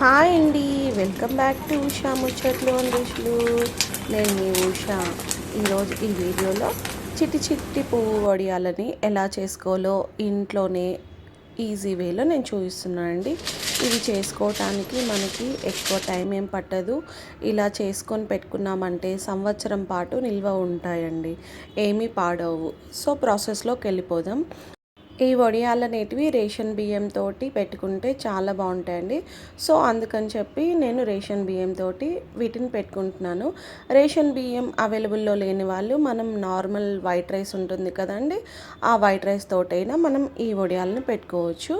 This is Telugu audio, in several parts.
హాయ్ అండి. వెల్కమ్ బ్యాక్ టు ఉషా ముచ్చట్లు అండ్ రుచులు. నేను మీ ఉషా. ఈరోజు ఈ వీడియోలో చిట్టి చిట్టి పువ్వు వడియాలని ఎలా చేసుకోవాలో ఇంట్లోనే ఈజీ వేలో నేను చూపిస్తున్నాను అండి. ఇవి చేసుకోవటానికి మనకి ఎక్కువ టైం ఏం పట్టదు. ఇలా చేసుకొని పెట్టుకున్నామంటే సంవత్సరం పాటు నిల్వ ఉంటాయండి, ఏమీ పాడవు. సో ప్రాసెస్లోకి వెళ్ళిపోదాం. ఈ వడియాలు అనేటివి రేషన్ బియ్యంతో పెట్టుకుంటే చాలా బాగుంటాయండి. సో అందుకని చెప్పి నేను రేషన్ బియ్యంతో వీటిని పెట్టుకుంటున్నాను. రేషన్ బియ్యం అవైలబుల్లో లేని వాళ్ళు మనం నార్మల్ వైట్ రైస్ ఉంటుంది కదండి, ఆ వైట్ రైస్ తోటైనా మనం ఈ వడియాలను పెట్టుకోవచ్చు.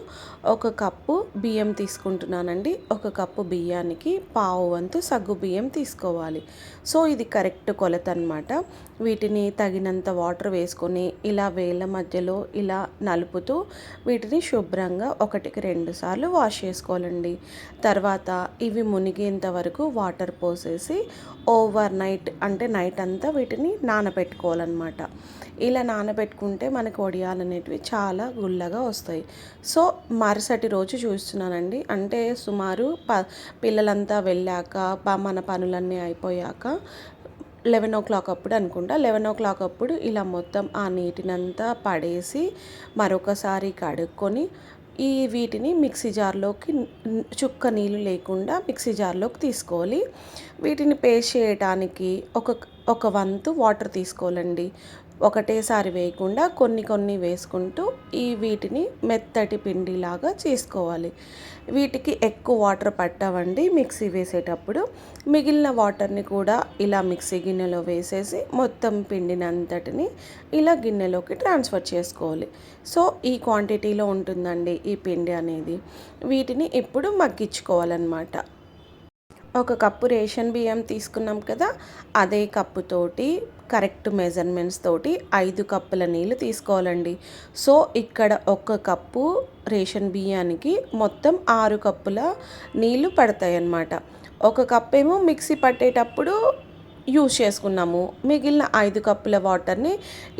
ఒక కప్పు బియ్యం తీసుకుంటున్నానండి. ఒక కప్పు బియ్యానికి పావు వంతు సగ్గు బియ్యం తీసుకోవాలి. సో ఇది కరెక్ట్ కొలత అనమాట. వీటిని తగినంత వాటర్ వేసుకొని ఇలా వేళ్ళ మధ్యలో ఇలా నలుపుతూ వీటిని శుభ్రంగా 1-2 సార్లు వాష్ చేసుకోవాలండి. తర్వాత ఇవి మునిగేంత వరకు వాటర్ పోసేసి ఓవర్ నైట్ అంటే నైట్ అంతా వీటిని నానబెట్టుకోవాలన్నమాట. ఇలా నానబెట్టుకుంటే మనకు వడియాలు అనేటివి చాలా గుల్లగా వస్తాయి. సో మరుసటి రోజు చూస్తున్నానండి, అంటే సుమారు పిల్లలంతా వెళ్ళాక మన పనులన్నీ అయిపోయాక 11 అప్పుడు అనుకుంటా, 11 అప్పుడు ఇలా మొత్తం ఆ నీటినంతా పడేసి మరొకసారి కడుక్కొని వీటిని మిక్సీ జార్లోకి చుక్క నీళ్ళు లేకుండా మిక్సీ జార్లోకి తీసుకోవాలి. వీటిని పేస్ట్ చేయడానికి ఒక వంతు వాటర్ తీసుకోవాలండి. ఒకటేసారి వేయకుండా కొన్ని కొన్ని వేసుకుంటూ వీటిని మెత్తటి పిండిలాగా చేసుకోవాలి. వీటికి ఎక్కువ వాటర్ పట్టవండి మిక్సీ వేసేటప్పుడు. మిగిలిన వాటర్ని కూడా ఇలా మిక్సీ గిన్నెలో వేసేసి మొత్తం పిండిని అంతటిని ఇలా గిన్నెలోకి ట్రాన్స్ఫర్ చేసుకోవాలి. సో ఈ క్వాంటిటీలో ఉంటుందండి ఈ పిండి అనేది. వీటిని ఇప్పుడు మగ్గించుకోవాలన్నమాట. ఒక కప్పు రేషన్ బియ్యం తీసుకున్నాం కదా, అదే కప్పుతోటి కరెక్ట్ మెజర్మెంట్స్ తోటి 5 కప్పుల నీళ్ళు తీసుకోవాలండి. సో ఇక్కడ ఒక కప్పు రేషన్ బియ్యానికి మొత్తం 6 కప్పుల నీళ్ళు పడతాయి అన్నమాట. ఒక కప్ ఏమో మిక్సీ పట్టేటప్పుడు యూజ్ చేసుకున్నాము. మిగిలిన 5 కప్పుల వాటర్ని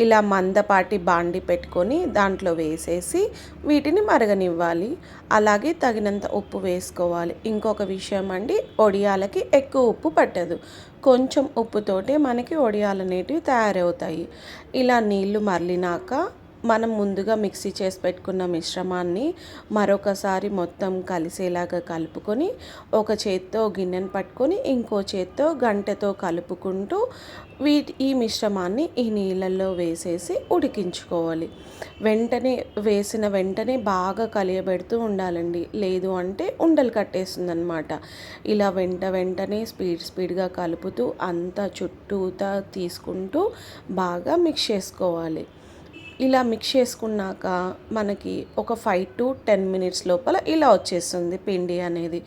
ఇలా మందపాటి బాండి పెట్టుకొని దాంట్లో వేసేసి వీటిని మరగనివ్వాలి. అలాగే తగినంత ఉప్పు వేసుకోవాలి. ఇంకొక విషయం అండి, వడియాలకి ఎక్కువ ఉప్పు పట్టదు. కొంచెం ఉప్పుతోటే మనకి వడియాలు అనేటివి తయారవుతాయి. ఇలా నీళ్లు మరలినాక మనం ముందుగా మిక్సీ చేసి పెట్టుకున్న మిశ్రమాన్ని మరొకసారి మొత్తం కలిసేలాగా కలుపుకొని ఒక చేత్తో గిన్నెను పట్టుకొని ఇంకో చేత్తో గంటెతో కలుపుకుంటూ ఈ మిశ్రమాన్ని ఈ నీళ్ళల్లో వేసేసి ఉడికించుకోవాలి. వేసిన వెంటనే బాగా కలియబెడుతూ ఉండాలండి, లేదు అంటే ఉండలు కట్టేస్తుంది అనమాట. ఇలా వెంటనే స్పీడ్గా కలుపుతూ అంతా చుట్టూతా తీసుకుంటూ బాగా మిక్స్ చేసుకోవాలి. ఇలా మిక్స్ చేసుకున్నాక మనకి ఒక 5-10 మినిట్స్ లోపల ఇలా వచ్చేస్తుంది పిండి అనేది.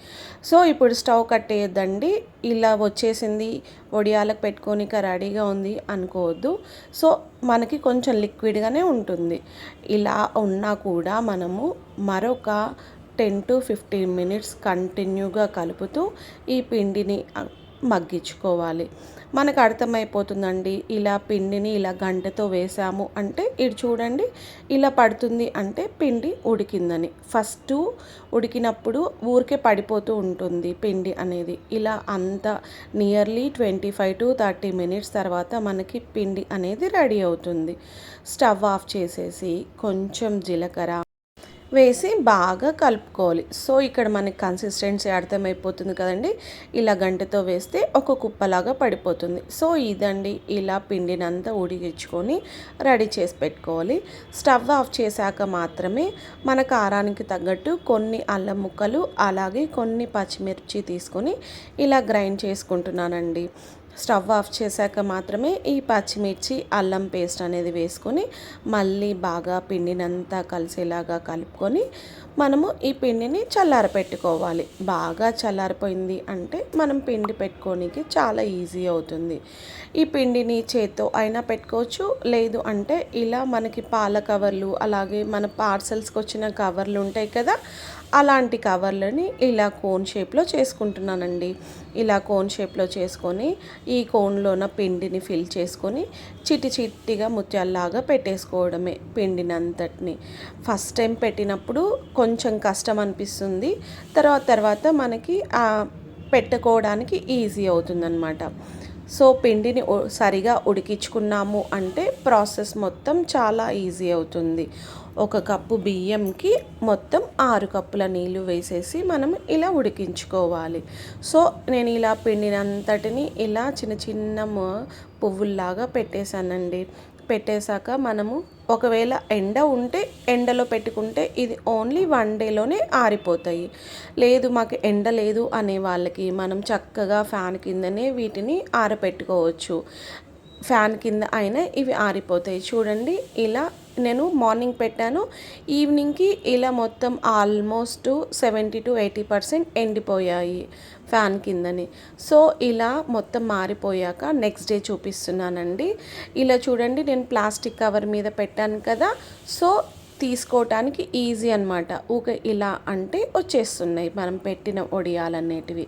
సో ఇప్పుడు స్టవ్ కట్టేయద్దండి, ఇలా వచ్చేసింది వడియాలకు పెట్టుకోనిక రెడీగా ఉంది అనుకోవద్దు. సో మనకి కొంచెం లిక్విడ్గానే ఉంటుంది. ఇలా ఉన్నా కూడా మనము మరొక 10-15 మినిట్స్ కంటిన్యూగా కలుపుతూ ఈ పిండిని మగ్గించుకోవాలి. మనకు అర్థమైపోతుందండి, ఇలా పిండిని ఇలా గంటెతో వేసాము అంటే ఇది చూడండి ఇలా పడుతుంది అంటే పిండి ఉడికిందని. ఫస్ట్ ఉడికినప్పుడు ఊరికే పడిపోతూ ఉంటుంది పిండి అనేది. ఇలా అంతా నియర్లీ 25-30 మినిట్స్ తర్వాత మనకి పిండి అనేది రెడీ అవుతుంది. స్టవ్ ఆఫ్ చేసేసి కొంచెం జీలకర్ర వేసి బాగా కలుపుకోవాలి. సో ఇక్కడ మనకి కన్సిస్టెన్సీ అర్థమైపోతుంది కదండి. ఇలా గంటెతో వేస్తే ఒక కుప్పలాగా పడిపోతుంది. సో ఇదండి, ఇలా పిండినంతా ఉడికించుకొని రెడీ చేసి పెట్టుకోవాలి. స్టవ్ ఆఫ్ చేశాక మాత్రమే మన కారానికి తగ్గట్టు కొన్ని అల్లం ముక్కలు అలాగే కొన్ని పచ్చిమిర్చి తీసుకొని ఇలా గ్రైండ్ చేసుకుంటున్నానండి. స్టవ్ ఆఫ్ చేశాక మాత్రమే ఈ పచ్చిమిర్చి అల్లం పేస్ట్ అనేది వేసుకొని మళ్ళీ బాగా పిండినంతా కలిసేలాగా కలుపుకొని మనము ఈ పిండిని చల్లారపెట్టుకోవాలి. బాగా చల్లారిపోయింది అంటే మనం పిండి పెట్టుకోనికి చాలా ఈజీ అవుతుంది. ఈ పిండిని చేత్తో అయినా పెట్టుకోవచ్చు, లేదు అంటే ఇలా మనకి పాల కవర్లు అలాగే మన పార్సల్స్కి వచ్చిన కవర్లు ఉంటాయి కదా, అలాంటి కవర్లని ఇలా కోన్ షేప్లో చేసుకుంటున్నానండి. ఇలా కోన్ షేప్లో చేసుకొని ఈ కోన్లోన పిండిని ఫిల్ చేసుకొని చిట్టిగా ముత్యాల్లాగా పెట్టేసుకోవడమే పిండిని అంతటిని. ఫస్ట్ టైం పెట్టినప్పుడు కొంచెం కష్టం అనిపిస్తుంది. తర్వాత తర్వాత మనకి పెట్టుకోవడానికి ఈజీ అవుతుందన్నమాట. సో పిండిని సరిగా ఉడికించుకున్నాము అంటే ప్రాసెస్ మొత్తం చాలా ఈజీ అవుతుంది. ఒక కప్పు బియ్యంకి మొత్తం 6 కప్పుల నీళ్ళు వేసేసి మనం ఇలా ఉడికించుకోవాలి. సో నేను ఇలా పిండినంతటిని ఇలా చిన్న చిన్న పువ్వుల్లాగా పెట్టేశానండి. పెట్టేశాక మనము ఒకవేళ ఎండ ఉంటే ఎండలో పెట్టుకుంటే ఇది ఓన్లీ 1 డేలోనే ఆరిపోతాయి. లేదు మాకు ఎండ లేదు అనే వాళ్ళకి మనం చక్కగా ఫ్యాన్ కిందనే వీటిని ఆరబెట్టుకోవచ్చు. ఫ్యాన్ కింద అయినా ఇవి ఆరిపోతాయి. చూడండి ఇలా నేను మార్నింగ్ పెట్టాను, ఈవినింగ్కి ఇలా మొత్తం ఆల్మోస్ట్ 70-80% ఎండిపోయాయి ఫ్యాన్ కిందని. సో ఇలా మొత్తం మారిపోయాక నెక్స్ట్ డే చూపిస్తున్నానండి. ఇలా చూడండి, నేను ప్లాస్టిక్ కవర్ మీద పెట్టాను కదా, సో తీసుకోవటానికి ఈజీ అనమాట. ఊకే ఇలా అంటే వచ్చేస్తున్నాయి మనం పెట్టిన వడియాలనేటివి.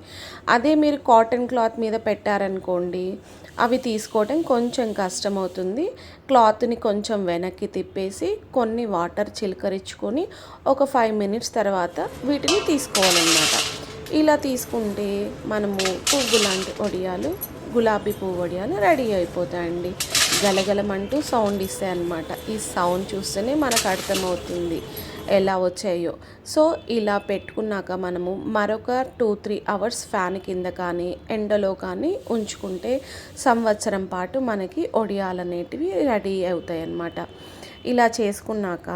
అదే మీరు కాటన్ క్లాత్ మీద పెట్టారనుకోండి, అవి తీసుకోవటం కొంచెం కష్టమవుతుంది. క్లాత్ని కొంచెం వెనక్కి తిప్పేసి కొన్ని వాటర్ చిలకరించుకొని ఒక 5 మినిట్స్ తర్వాత వీటిని తీసుకోవాలన్నమాట. ఇలా తీసుకుంటే మనము పువ్వు లాంటి వడియాలు, గులాబీ పువ్వు వడియాలు రెడీ అయిపోతాయండి. గలగలమంటూ సౌండ్ ఇస్తాయి అన్నమాట. ఈ సౌండ్ చూస్తేనే మనకు అర్థమవుతుంది ఎలా వచ్చాయో. సో ఇలా పెట్టుకున్నాక మనము మరొక 2-3 అవర్స్ ఫ్యాన్ కింద కానీ ఎండలో కానీ ఉంచుకుంటే సంవత్సరం పాటు మనకి వడియాలనేటివి రెడీ అవుతాయి అన్నమాట. ఇలా చేసుకున్నాక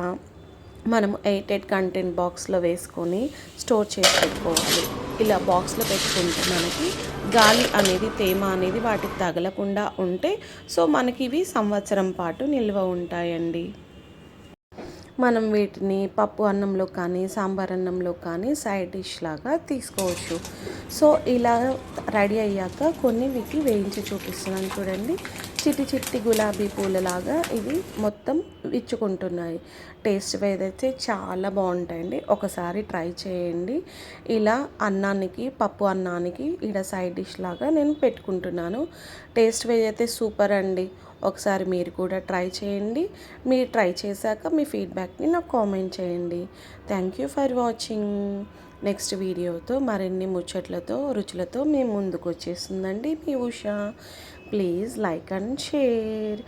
మనం ఎయిటెడ్ కంటైనర్ బాక్స్లో వేసుకొని స్టోర్ చేసి పెట్టుకోవాలి. ఇలా బాక్స్లో పెట్టుకుంటే మనకి గాలి అనేది, తేమ అనేది వాటికి తగలకుండా ఉంటే సో మనకి ఇవి సంవత్సరం పాటు నిల్వ ఉంటాయండి. మనం వీటిని పప్పు అన్నంలో కానీ సాంబార్ అన్నంలో కానీ సైడ్ డిష్ లాగా తీసుకోవచ్చు. సో ఇలా రెడీ అయ్యాక కొన్ని వీటిని వేయించి చూపిస్తున్నాను చూడండి. చిట్టి చిట్టి గులాబీ పూలలాగా ఇవి మొత్తం విచ్చుకుంటున్నాయి. టేస్ట్ అయితే చాలా బాగుంటాయండి. ఒకసారి ట్రై చేయండి. ఇలా అన్నానికి, పప్పు అన్నానికి ఇలా సైడ్ డిష్ లాగా నేను పెట్టుకుంటున్నాను. టేస్ట్ అయితే సూపర్ అండి. ఒకసారి మీరు కూడా ట్రై చేయండి. మీరు ట్రై చేశాక మీ ఫీడ్బ్యాక్ని నాకు కామెంట్ చేయండి. Thank you for watching. Next వీడియోతో మరిన్ని ముచ్చట్లతో, రుచులతో మేము ముందుకు వచ్చేస్తుందండి మీ Usha. Please like and share.